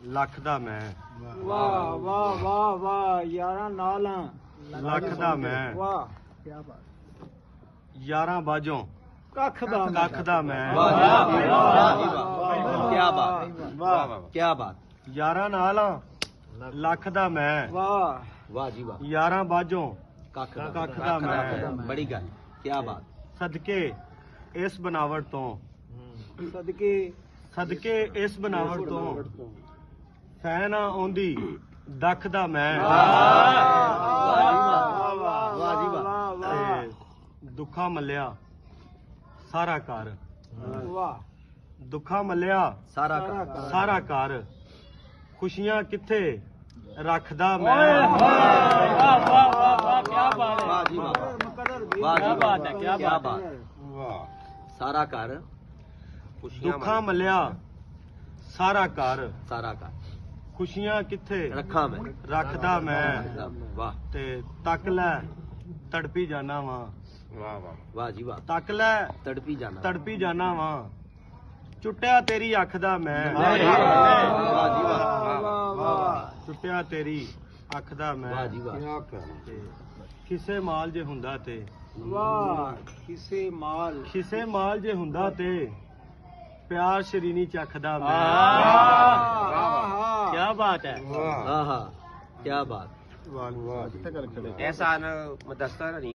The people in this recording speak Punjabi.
ਲੱਖ ਦਾ ਮੈਂ ਵਾਹ ਵਾਹ ਵਾਹ ਵਾਹ ਯਾਰਾਂ ਨਾਲਾਂ ਲੱਖ ਦਾ ਮੈਂ ਵਾਹ ਯਾਰਾਂ ਬਾਝੋਂ ਕੱਖ ਦਾ ਕੱਖ ਦਾ ਮੈਂ क्या बात ਵਾਹ क्या बात ਯਾਰਾਂ ਨਾਲ ਆ ਲੱਖ ਦਾ ਮੈਂ ਵਾਹ वाह जी वाह ਯਾਰਾਂ ਬਾਝੋਂ ਕੱਖ ਕੱਖ ਦਾ ਮੈਂ बड़ी गल क्या बात ਸਦਕੇ ਇਸ ਬਨਾਵਟ ਤੋਂ ਸਦਕੇ ਇਸ ਬਨਾਵਟ ਤੋਂ ਫੈਨ ਆਉਂਦੀ ਦੱਖ ਦਾ ਮੈਂ वाह जी वाह ਤੇ ਦੁੱਖਾਂ ਮੱਲਿਆ ਸਾਰਾ ਘਰ ਵਾਹ ਦੁੱਖਾਂ ਮੱਲਿਆ सारा ਸਾਰਾ ਘਰ ਖੁਸ਼ੀਆਂ ਕਿੱਥੇ ਰੱਖਦਾ ਮੈਂ ਕੀ ਬਾਤ वाह जी वाह वाह जी बात है क्या बात सारा घर खुशियां ਦੁੱਖਾਂ ਮੱਲਿਆ ਸਾਰਾ ਘਰ सारा घर ਖੁਸ਼ੀਆਂ ਕਿੱਥੇ रखा मैं ਰੱਖਦਾ ਮੈਂ वाह ਤੇ ਤੱਕ ਲੈ ਤੜਪੀ ਜਾਣਾ ਵਾਂ वाह जी वाह ਤੱਕ ਲੈ तड़पी जाना ਤੜਪੀ ਜਾਣਾ ਵਾਂ ਚੁੱਟਿਆ ਤੇਰੀ ਅੱਖ ਦਾ ਮੈਂ वाह जी वाह ਚੁੱਟਿਆ ਤੇਰੀ ਅੱਖ ਦਾ ਮੈਂ वाह जी वाह ਤੇ ਕਿਸੇ ਮਾਲ ਜੇ ਹੁੰਦਾ ਤੇ ਵਾਹ ਕਿਸੇ ਮਾਲ ਕਿਸੇ ਮਾਲ ਜੇ ਹੁੰਦਾ ਤੇ ਪਿਆਰ ਸ਼ਰੀਨੀ ਚੱਖਦਾ ਮੈਂ ਆਹਾ ਕੀ ਬਾਤ ਹੈ हाँ हाँ क्या बात ਵਾਹ ऐसा न दस्ता नहीं